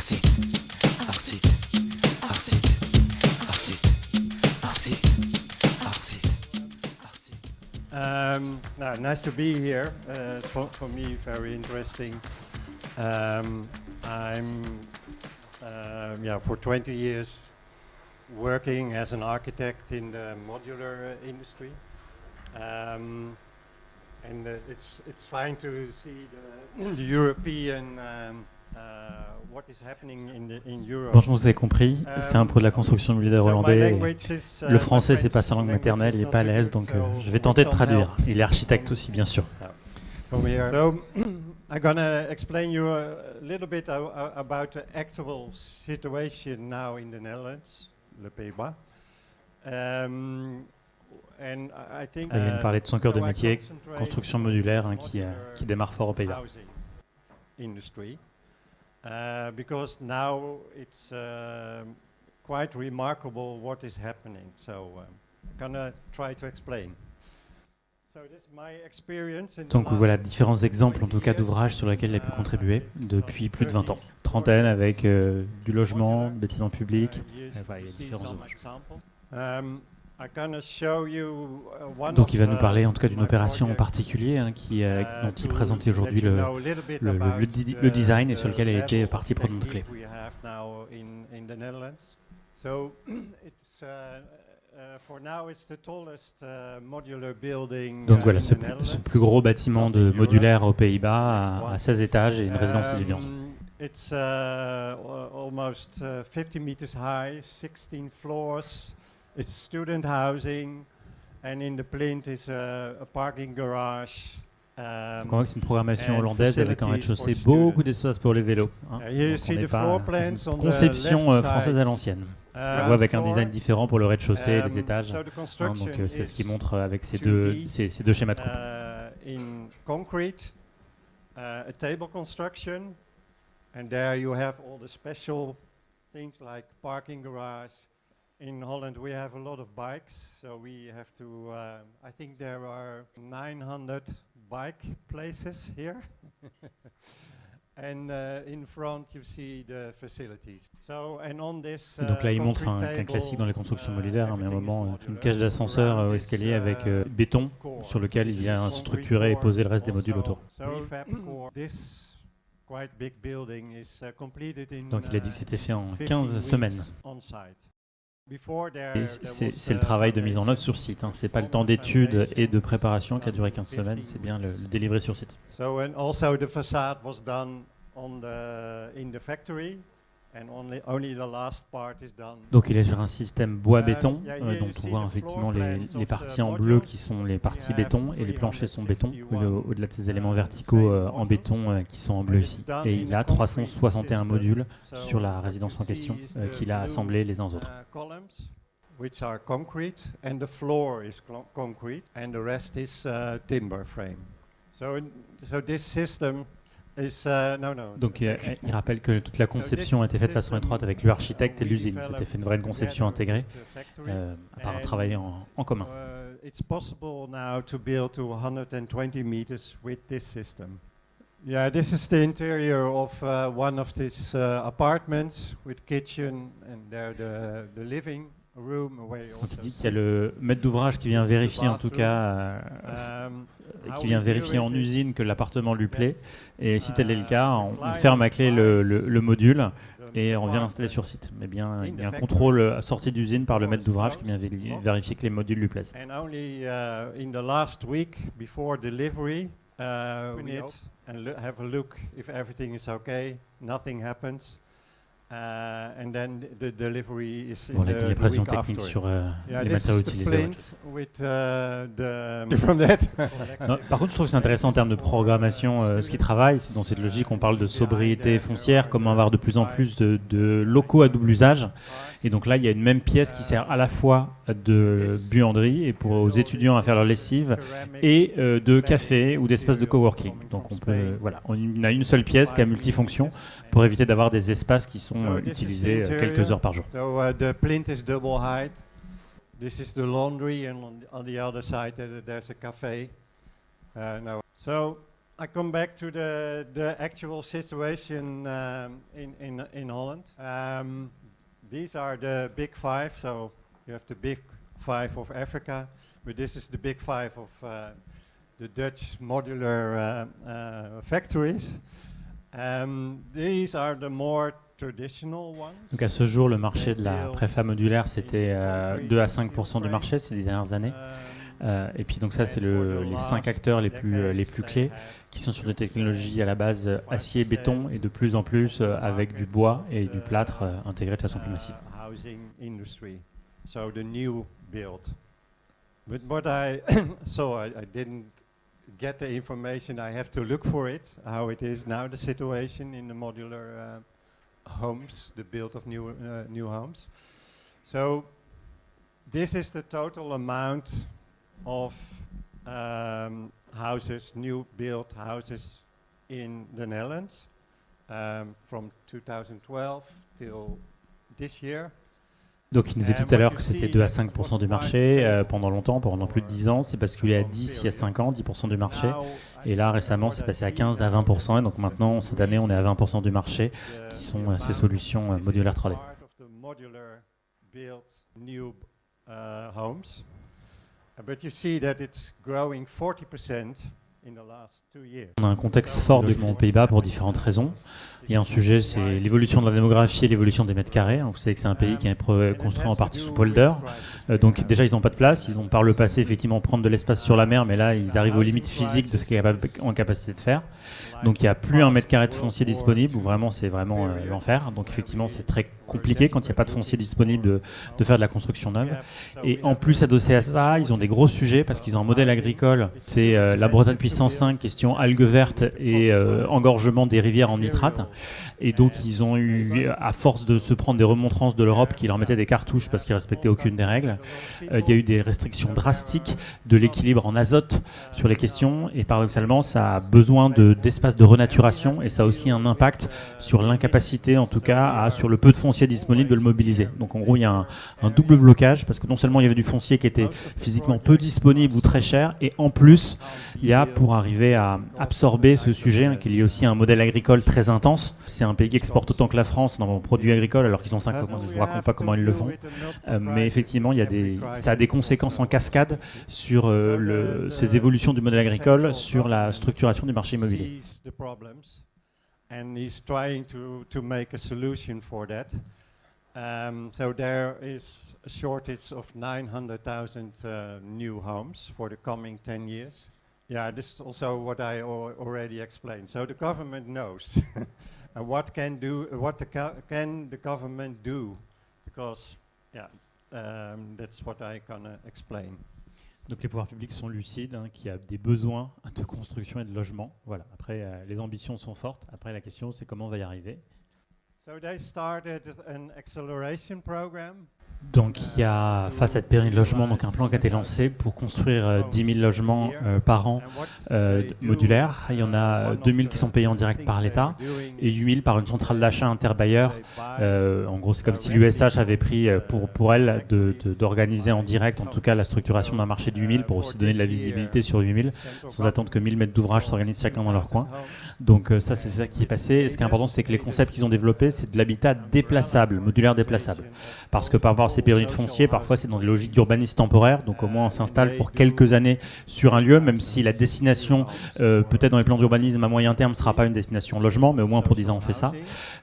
Arcite, Arcite, Arcite, Arcite, Arcite, Arcite, Arcite. Nice to be here. For me, very interesting. I'm for 20 years working as an architect in the modular industry. And it's fine to see the European what is happening in Europe. Bon, je vous ai compris, c'est un pro de la construction modulaire hollandais. Le français, c'est pas sa langue maternelle, il est pas à l'aise, donc je vais tenter de traduire. Il est architecte aussi, bien sûr. So I'm gonna explain you a little bit about the actual situation now in the Netherlands, le Pays-Bas. And I think Il vient de parler de son cœur de métier, construction modulaire, qui démarre fort aux Pays-Bas. Industry, because now it's quite remarkable what is happening. So I'm gonna try to explain. So this is my experience in Donc voilà différents exemples en tout cas d'ouvrages sur lesquels il a pu contribuer depuis plus de 20 ans. Trentaine avec du logement, bâtiments publics, voilà, il y a différents ouvrages. Donc il va nous parler en tout cas d'une opération en particulier dont il présente aujourd'hui le design et sur lequel elle a été partie prenante clé. Donc voilà, ce plus gros bâtiment de modulaire aux Pays-Bas à 16 étages et une résidence étudiante. It's almost 50 meters high, 16 floors. It's student housing, and in the plinth is a parking garage. Donc on voit que c'est une programmation hollandaise avec un rez-de-chaussée beaucoup d'espace pour les vélos. Donc on n'est pas une conception française à l'ancienne. On voit avec un design différent pour le rez-de-chaussée et les étages. Donc c'est ce qui montre avec ces deux schémas de coupe. In concrete, a table construction, and there you have all the special things like parking garage. In Holland, we have a lot of bikes, so we have to. I think there are 900 bike places here, and in front you see the facilities. So, and on this. Donc là, il montre qu'un classique dans les constructions modulaires, mais à un moment, une cage d'ascenseur au escalier avec béton sur lequel il y a structuré et posé le reste des modules autour. Donc il a dit que c'était fait en 15 semaines. C'est le travail de mise en œuvre sur site. C'est pas le temps d'étude et de préparation qui a duré 15 semaines, c'est bien le délivré sur site. Donc il est sur un système bois-béton, dont on voit effectivement les parties en bleu qui sont les parties béton et les planchers sont béton, au-delà de ces éléments verticaux en béton qui sont en bleu ici. Et il a 361 modules sur la résidence en question qu'il a assemblés les uns aux autres. Which are concrete, and the floor is concrete, and the rest is timber frame. So this system. Donc il rappelle que toute la conception a été faite de façon étroite avec l'architecte et l'usine. C'était fait une vraie conception intégrée par un travail en commun. It's possible now to build to 120 meters with this system. Yeah, this is the interior of one of these apartments with kitchen and there the living room. Donc il dit qu'il y a le maître d'ouvrage qui vient vérifier en tout cas, qui vient vérifier en usine que l'appartement lui plaît. Et si tel est le cas, on ferme à clé le module et on vient l'installer sur site. Mais bien, il y a un contrôle sorti d'usine par le maître d'ouvrage qui vient vérifier que les modules lui plaisent. And only in the last week before delivery, we have a look if everything is okay, nothing happens. And then the delivery is bon, les pressions techniques sur les matériaux utilisés. Non, par contre, je trouve que c'est intéressant en termes de programmation, ce qui travaille, c'est dans cette logique, on parle de sobriété foncière, comment avoir de plus en plus de locaux à double usage. Et donc là, il y a une même pièce qui sert à la fois de buanderie et pour aux étudiants à faire leur lessive et de café ou d'espace de coworking. Donc on a une seule pièce qui a multifonction pour éviter d'avoir des espaces qui sont utilisés quelques heures par jour. So the plinth is double height. This is the laundry, and on the other side there's a cafe. So I come back to the actual situation in Holland. These are the big five. So you have the big five of Africa, but this is the big five of the Dutch modular factories. These are the more traditional ones. Donc à ce jour, le marché de la préfa modulaire, c'était 2 à 5% du marché ces dernières années. Et puis donc ça, c'est les 5 acteurs les plus clés qui sont sur des technologies à la base acier, béton et de plus en plus avec du bois et du plâtre intégrés de façon plus massive. Housing industry, so the new build. But what I didn't get the information. I have to look for it. How it is now the situation in the modular homes, the build of new homes. So this is the total amount of houses, new built houses in the Netherlands from 2012 till this year. Donc il nous disait tout à l'heure que c'était 2 à 5% du marché pendant longtemps, pendant plus de 10 ans. C'est basculé à 10 il y a 5 ans, 10% du marché. Et là récemment c'est passé à 15 à 20%. Et donc maintenant cette année on est à 20% du marché qui sont ces solutions modulaires 3D. But you see that it's growing 40% in the last 2 years. On a un contexte fort de logement aux Pays-Bas pour différentes raisons. Il y a un sujet, c'est l'évolution de la démographie et l'évolution des mètres carrés. Vous savez que c'est un pays qui est construit en partie sous polder. Donc déjà, ils n'ont pas de place. Ils ont par le passé, effectivement, prendre de l'espace sur la mer, mais là, ils arrivent aux limites physiques de ce qu'ils sont en capacité de faire. Donc il n'y a plus un mètre carré de foncier disponible, où vraiment, c'est vraiment l'enfer. Donc effectivement, c'est très compliqué quand il n'y a pas de foncier disponible de faire de la construction neuve. Et en plus, adossé à ça, ils ont des gros sujets parce qu'ils ont un modèle agricole. C'est la Bretagne puissance 5, question algues vertes et engorgement des rivières en nitrate. Et donc, ils ont eu, à force de se prendre des remontrances de l'Europe qui leur mettaient des cartouches parce qu'ils ne respectaient aucune des règles, il y a eu des restrictions drastiques de l'équilibre en azote sur les questions. Et paradoxalement, ça a besoin d'espace de renaturation et ça a aussi un impact sur l'incapacité, en tout cas, sur le peu de foncier disponible de le mobiliser. Donc, en gros, il y a un double blocage parce que non seulement il y avait du foncier qui était physiquement peu disponible ou très cher, et en plus, il y a, pour arriver à absorber ce sujet, qu'il y ait aussi un modèle agricole très intense. C'est un pays qui exporte autant que la France dans les produits agricoles, alors qu'ils ont 5 fois moins. Je ne vous raconte pas comment ils le font. Mais effectivement, ça a des conséquences en cascade sur ces évolutions du modèle agricole, sur la structuration du marché immobilier. And he's trying to make a solution for that. So there is a shortage of 900,000 new homes for the coming 10 years. Yeah, this is also what I already explained. So the government knows. And what can the government do? Because, that's what I gonna explain. Donc les pouvoirs publics sont lucides, qu'il y a des besoins de construction et de logement. Voilà. Après, les ambitions sont fortes. Après, la question, c'est comment on va y arriver. So they started an acceleration program. Donc il y a, face à cette pénurie de logements, donc un plan qui a été lancé pour construire 10 000 logements par an modulaires. Il y en a 2 000 qui sont payés en direct par l'État et 8 000 par une centrale d'achat interbailleur. En gros, c'est comme si l'USH avait pris pour elle d'organiser en direct, en tout cas, la structuration d'un marché de 8 000 pour aussi donner de la visibilité sur 8 000, sans attendre que 1 000 mètres d'ouvrage s'organisent chacun dans leur coin. Donc ça, c'est ça qui est passé. Et ce qui est important, c'est que les concepts qu'ils ont développés, c'est de l'habitat déplaçable, modulaire déplaçable. Parce que par rapport à ces pénuries de foncier, parfois c'est dans des logiques d'urbanisme temporaire, donc au moins on s'installe pour quelques années sur un lieu, même si la destination, peut-être dans les plans d'urbanisme à moyen terme, ne sera pas une destination logement, mais au moins pour 10 ans on fait ça.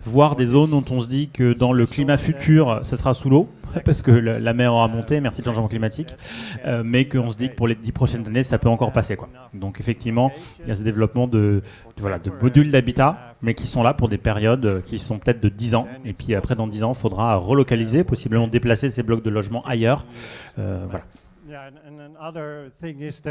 Voir des zones dont on se dit que dans le climat futur, ça sera sous l'eau, parce que la mer aura monté, merci le changement climatique, mais qu'on se dit que pour les 10 prochaines années, ça peut encore passer, quoi. Donc effectivement, il y a ce développement de modules d'habitat, mais qui sont là pour des périodes qui sont peut-être de 10 ans. Et puis après, dans 10 ans, il faudra relocaliser, possiblement déplacer ces blocs de logement ailleurs. Voilà. Yeah, and another thing is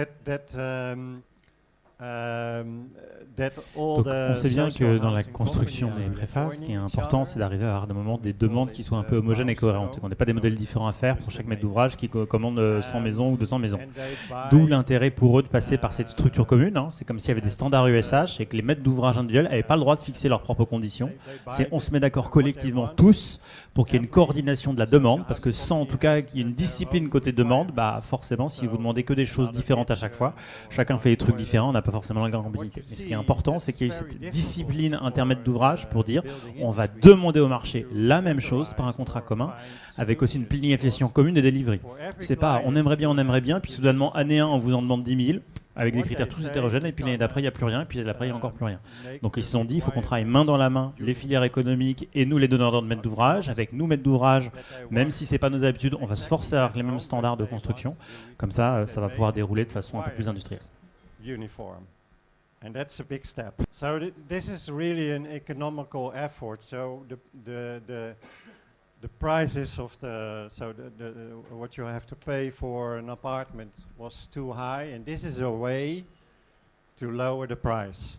Donc, on sait bien que dans la construction des préfaces, ce qui est important, c'est d'arriver à avoir des demandes qui soient un peu homogènes et cohérentes. On n'a pas des modèles différents à faire pour chaque maître d'ouvrage qui commande 100 maisons ou 200 maisons. D'où l'intérêt pour eux de passer par cette structure commune. C'est comme s'il y avait des standards USH et que les maîtres d'ouvrage individuels n'avaient pas le droit de fixer leurs propres conditions. On se met d'accord collectivement tous pour qu'il y ait une coordination de la demande, parce que sans en tout cas qu'il y ait une discipline côté demande, forcément, si vous demandez que des choses différentes à chaque fois, chacun fait des trucs différents, on n'a pas forcément la grande mobilité. Mais ce qui est important, c'est qu'il y ait eu cette discipline intermaître d'ouvrage pour dire on va demander au marché la même chose par un contrat commun, avec aussi une planification commune des delivery. C'est pas on aimerait bien, puis soudainement, année 1, on vous en demande 10 000, avec des critères tous hétérogènes, et puis l'année d'après, il n'y a plus rien, et puis l'année d'après, il n'y a encore plus rien. Donc ils se sont dit, il faut qu'on travaille main dans la main, les filières économiques et nous, les donneurs d'ordre maîtres d'ouvrage. Avec nous, maîtres d'ouvrage, même si ce n'est pas nos habitudes, on va se forcer à avoir les mêmes standards de construction. Comme ça, ça va pouvoir dérouler de façon un peu plus industrielle. Uniform. And that's a big step. So this is really an economical effort. So the prices of what you have to pay for an apartment was too high, and this is a way to lower the price.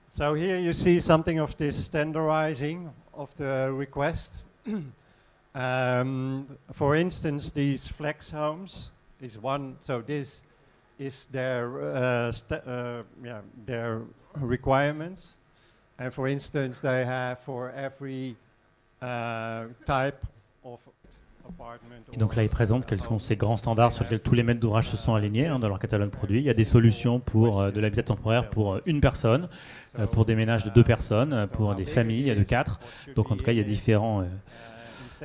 So here you see something of this standardizing of the request. For instance, these flex homes is one. So this is their requirements, and for instance, they have for every type of apartment. Et donc là, ils présentent quels sont ces grands standards sur lesquels tous les maîtres d'ouvrage se sont alignés dans leur catalogue produit. Il y a des solutions pour de l'habitat temporaire pour une personne, pour des ménages de 2 personnes, pour des familles de 4. Donc en tout cas, il y a différents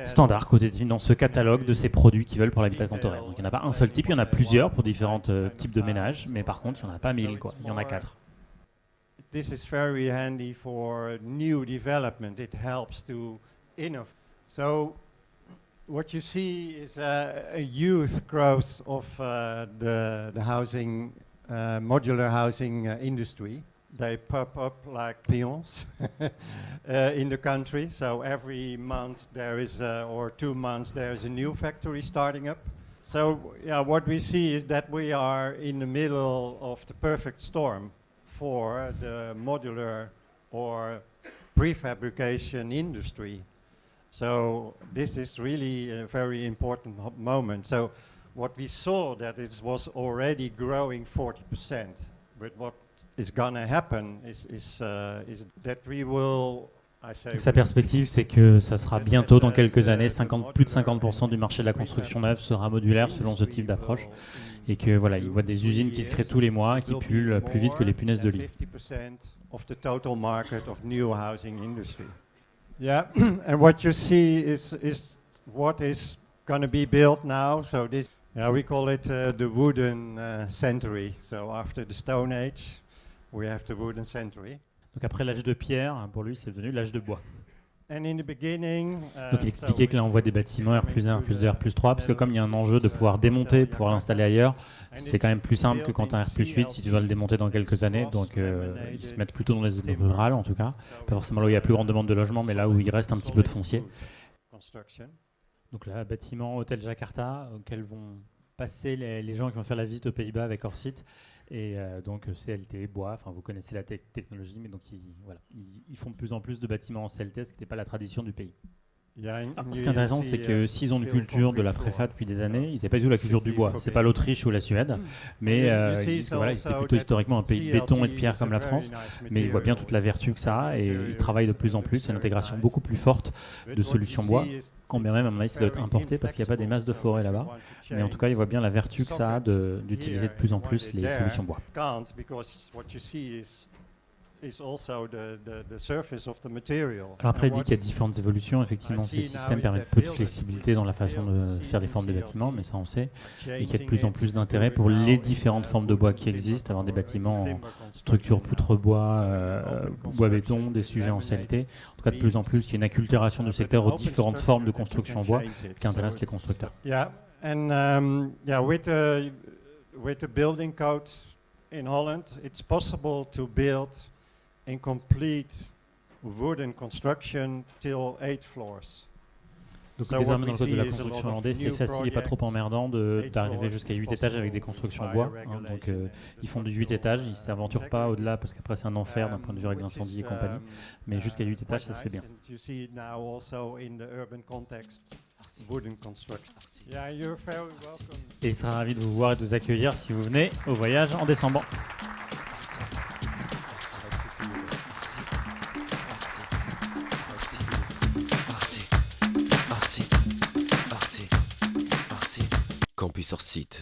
standards côté dans ce catalogue de ces produits qu'ils veulent pour l'habitat temporaire. Donc il n'y en a pas un seul type, il y en a plusieurs pour différents types de ménages, mais par contre, il n'y en a pas 1000, quoi. Il y en a 4. This is very handy for new development. It helps to innovate. So what you see is a youth growth of the housing, modular housing industry. They pop up like peons in the country. So every month there is, or 2 months, there is a new factory starting up. So yeah, what we see is that we are in the middle of the perfect storm for the modular or prefabrication industry. So this is really a very important moment. So what we saw that it was already growing 40%, but what is going to happen is that we will. Donc sa perspective, c'est que ça sera bientôt, dans quelques années, plus de 50% du marché de la construction neuve sera modulaire selon ce type d'approche. Et que voilà, il voit des usines qui se créent tous les mois, qui pullulent plus vite que les punaises de lit. 50% of the total market of new housing industry. Yeah, and what you see is what is going to be built now. So this, we call it the wooden century. So after the Stone Age, we have the wooden century. Donc après l'âge de pierre, pour lui, c'est devenu l'âge de bois. And in the beginning, donc il expliquait que là on voit des bâtiments R+1, R+2, R+3, parce que comme il y a un enjeu de pouvoir démonter, pouvoir l'installer ailleurs, c'est quand même plus simple que quand un R+8, si tu dois le démonter dans quelques années. Donc ils se mettent plutôt dans les zones rurales en tout cas, pas forcément là où il y a plus grande demande de logement, mais là où il reste un petit peu de foncier. Donc là, bâtiment Hôtel Jakarta, auquel vont passer les gens qui vont faire la visite aux Pays-Bas avec leur site. Et donc CLT, bois, enfin vous connaissez la technologie, mais donc ils font de plus en plus de bâtiments en CLT, ce qui n'était pas la tradition du pays. Ce qui est intéressant, c'est que s'ils ont une culture de la préfa depuis des années, ils n'avaient pas du tout la culture du bois. C'est pas l'Autriche ou la Suède, mais ils disent que voilà, c'était plutôt historiquement un pays de béton et de pierre comme la France, mais ils voient bien toute la vertu que ça a et ils travaillent de plus en plus. C'est une intégration beaucoup plus forte de solutions bois, quand bien même à mon avis ça doit être importé parce qu'il n'y a pas des masses de forêt là-bas. Mais en tout cas, ils voient bien la vertu que ça a d'utiliser de plus en plus les solutions bois. Alors après, il dit qu'il y a différentes évolutions. Effectivement, ces systèmes permettent peu de flexibilité dans la façon de faire des formes de bâtiments, mais ça on sait. Et qu'il y a de plus en plus d'intérêt pour les différentes formes de bois qui existent, avoir des bâtiments en structure poutre-bois, bois-béton, des sujets en CLT. En tout cas, de plus en plus, il y a une acculturation du secteur aux différentes formes de construction en bois qui intéressent les constructeurs. And with the building code in Holland, it's possible to build in complete wooden construction till 8 floors. Donc désormais dans le code de la construction hollandais, c'est facile et pas trop emmerdant d'arriver jusqu'à 8 étages avec des constructions en bois. Donc ils font du 8 étages, ils ne s'aventurent pas au-delà parce qu'après c'est un enfer d'un point de vue avec l'incendie et compagnie. Mais jusqu'à 8 étages, ça se fait bien. Et il sera ravi de vous voir et de vous accueillir si vous venez au voyage en décembre. Campus hors site.